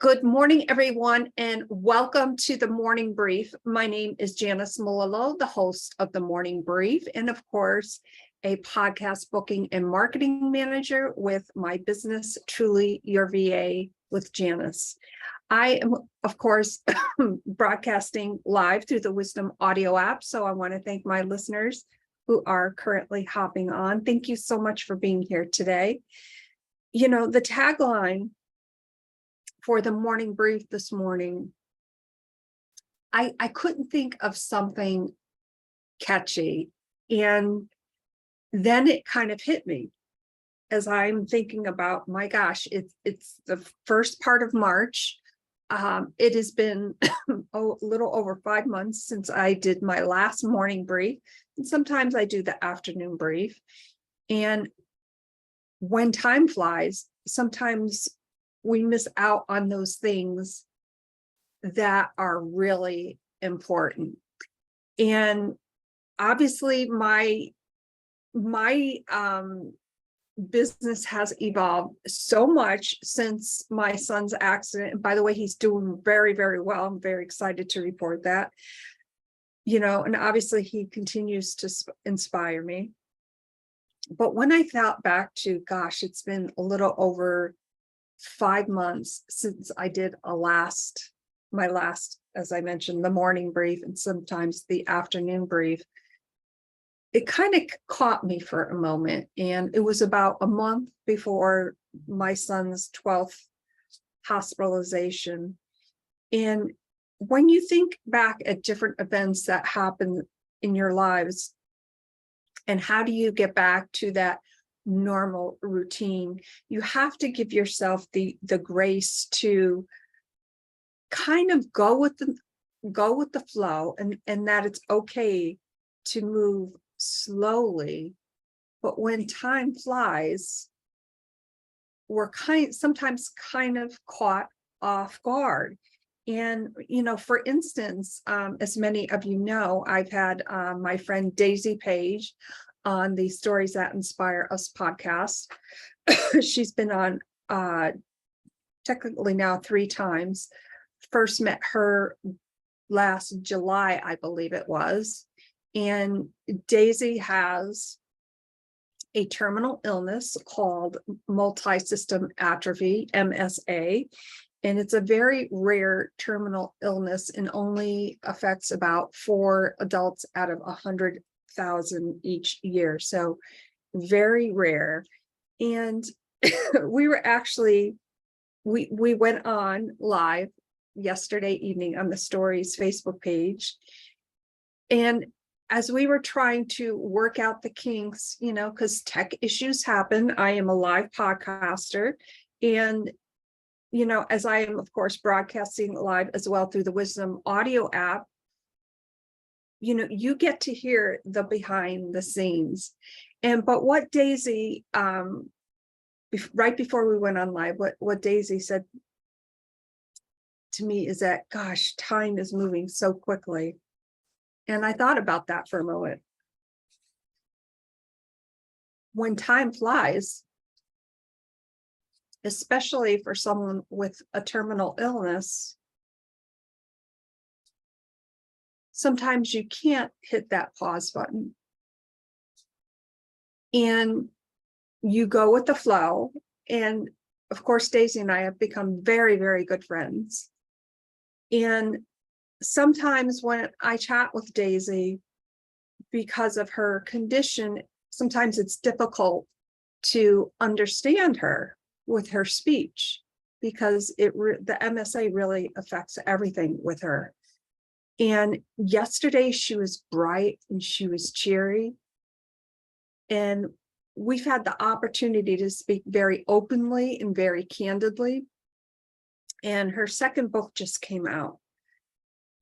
Good morning, everyone, and welcome to the Morning Brief. My name is Janis, the host of the Morning Brief, and of course, a podcast booking and marketing manager with my business, TrulyYourVA with Janis. I am, of course, broadcasting live through the Wisdom audio app, so I want to thank my listeners who are currently hopping on. Thank you so much for being here today. You know, the tagline for the morning brief this morning, I couldn't think of something catchy. And then it kind of hit me as I'm thinking about, my gosh, it's the first part of March. It has been a little over 5 months since I did my last morning brief. And sometimes I do the afternoon brief. And when time flies, sometimes we miss out on those things that are really important. And obviously my business has evolved so much since my son's accident. And by the way, he's doing very, very well. I'm very excited to report that, you know, and obviously he continues to inspire me. But when I thought back to, gosh, it's been a little over 5 months since I did my last, as I mentioned, the morning brief and sometimes the afternoon brief, it kind of caught me for a moment. And it was about a month before my son's 12th hospitalization. And when you think back at different events that happen in your lives, and how do you get back to that normal routine, you have to give yourself the grace to kind of go with the flow, and that it's okay to move slowly. But when time flies, we're sometimes kind of caught off guard. And, you know, for instance, as many of you know, I've had my friend Daisy Page on the Stories That Inspire Us podcast. She's been on technically now 3 times. First met her last July, I believe it was. And Daisy has a terminal illness called multi-system atrophy, MSA. And it's a very rare terminal illness and only affects about 4 adults out of 100,000 each year. So very rare. And we went on live yesterday evening on the Stories Facebook page. And as we were trying to work out the kinks, you know, because tech issues happen, I am a live podcaster. And you know, as I am, of course, broadcasting live as well through the Wisdom audio app, you know, you get to hear the behind the scenes. But what Daisy, right before we went on live, what Daisy said to me is that, gosh, time is moving so quickly. And I thought about that for a moment. When time flies, especially for someone with a terminal illness, sometimes you can't hit that pause button. And you go with the flow. And of course, Daisy and I have become very, very good friends. And sometimes when I chat with Daisy, because of her condition, sometimes it's difficult to understand her with her speech, because the MSA really affects everything with her. And yesterday she was bright and she was cheery. And we've had the opportunity to speak very openly and very candidly. And her second book just came out.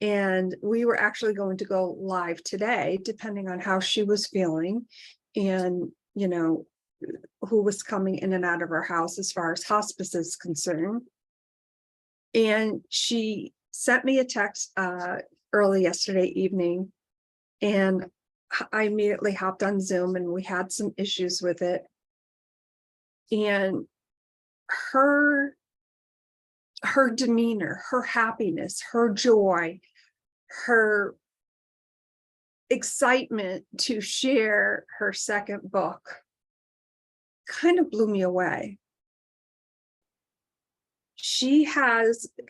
And we were actually going to go live today, depending on how she was feeling and, you know, who was coming in and out of her house as far as hospice is concerned. And she sent me a text early yesterday evening, and I immediately hopped on Zoom, and we had some issues with it. And her her demeanor, her happiness, her joy, her excitement to share her second book kind of blew me away.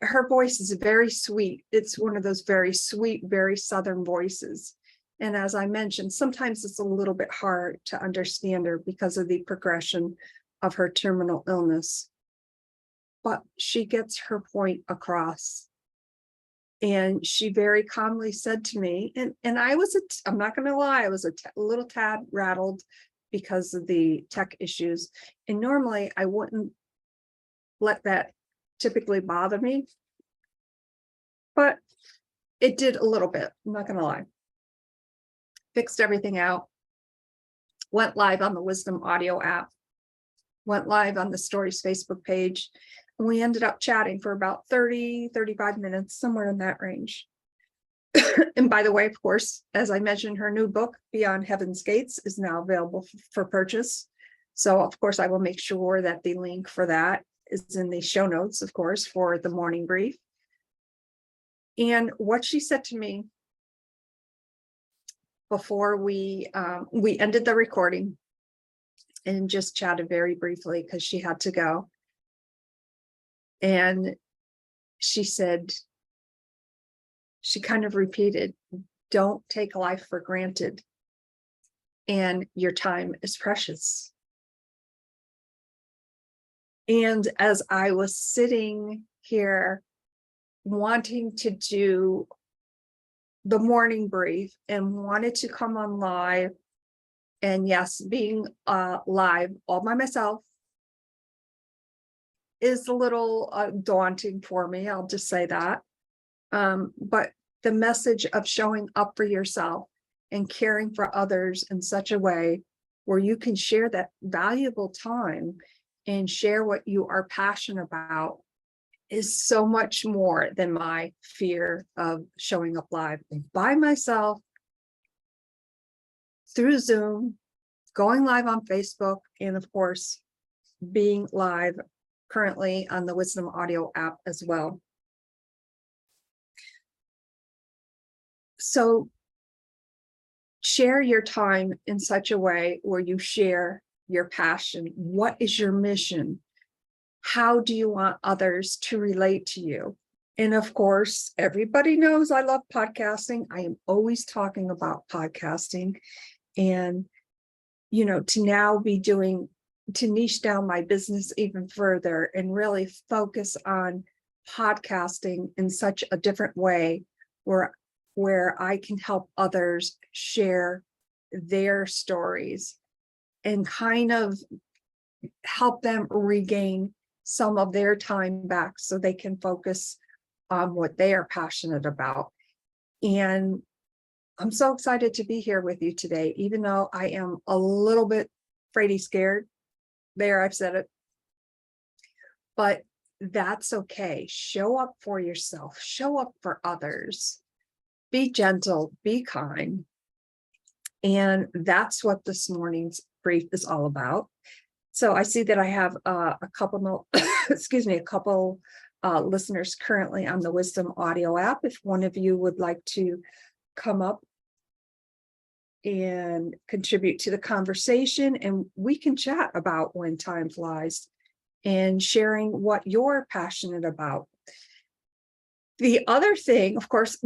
Her voice is very sweet. It's one of those very sweet, very Southern voices. And as I mentioned, sometimes it's a little bit hard to understand her because of the progression of her terminal illness. But she gets her point across. And she very calmly said to me, and I'm not going to lie, I was a little tad rattled because of the tech issues. And normally I wouldn't let that typically bother me, but it did a little bit. I'm not going to lie. Fixed everything out, went live on the Wisdom Audio app, went live on the Stories Facebook page, and we ended up chatting for about 35 minutes, somewhere in that range. And by the way, of course, as I mentioned, her new book, Beyond Heaven's Gates, is now available for purchase. So, of course, I will make sure that the link for that is in the show notes, of course, for the morning brief. And what she said to me before we ended the recording and just chatted very briefly because she had to go. And she said, she kind of repeated, don't take life for granted, and your time is precious. And as I was sitting here wanting to do the morning brief and wanted to come on live, and yes, being live all by myself is a little daunting for me, I'll just say that. But the message of showing up for yourself and caring for others in such a way where you can share that valuable time and share what you are passionate about is so much more than my fear of showing up live by myself through Zoom, going live on Facebook, and of course, being live currently on the Wisdom Audio app as well. So share your time in such a way where you share your passion. What is your mission? How do you want others to relate to you? And of course, everybody knows I love podcasting. I am always talking about podcasting. And, you know, to niche down my business even further and really focus on podcasting in such a different way where I can help others share their stories and kind of help them regain some of their time back so they can focus on what they are passionate about. And I'm so excited to be here with you today, even though I am a little bit fraidy scared. There, I've said it. But that's okay. Show up for yourself. Show up for others. Be gentle, be kind. And that's what this morning's brief is all about. So I see that I have a couple listeners currently on the Wisdom Audio app. If one of you would like to come up and contribute to the conversation, and we can chat about when time flies and sharing what you're passionate about. The other thing, of course,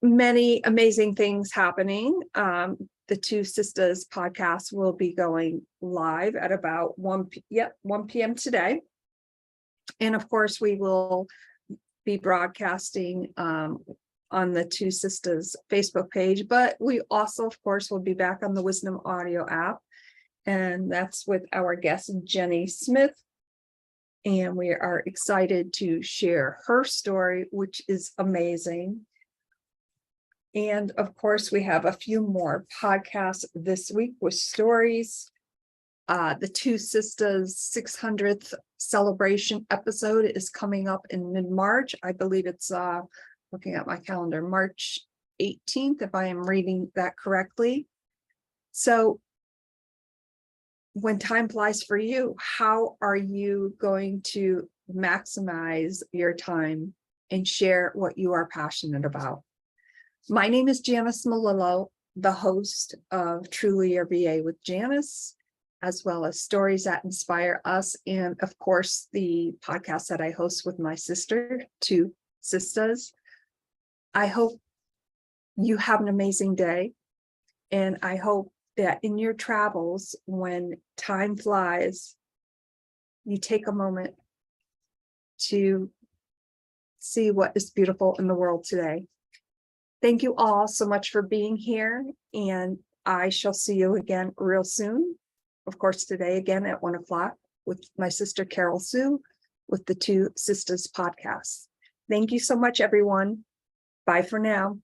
many amazing things happening. The Two Sisters podcast will be going live at about 1 p.m. today. And of course, we will be broadcasting on the Two Sisters Facebook page, but we also, of course, will be back on the Wisdom Audio app. And that's with our guest, Jenny Smith. And we are excited to share her story, which is amazing. And of course, we have a few more podcasts this week with stories. The Two Sisters 600th celebration episode is coming up in mid-March. I believe it's looking at my calendar, March 18th, if I am reading that correctly. So when time flies for you, how are you going to maximize your time and share what you are passionate about. My name is Janis Malillo, the host of Truly Your VA with Janis, as well as Stories That Inspire Us, and of course, the podcast that I host with my sister, Two Sisters. I hope you have an amazing day, and I hope that in your travels, when time flies, you take a moment to see what is beautiful in the world today. Thank you all so much for being here, and I shall see you again real soon. Of course, today again at 1 o'clock with my sister Carol Sue with the Two Sisters podcast. Thank you so much, everyone. Bye for now.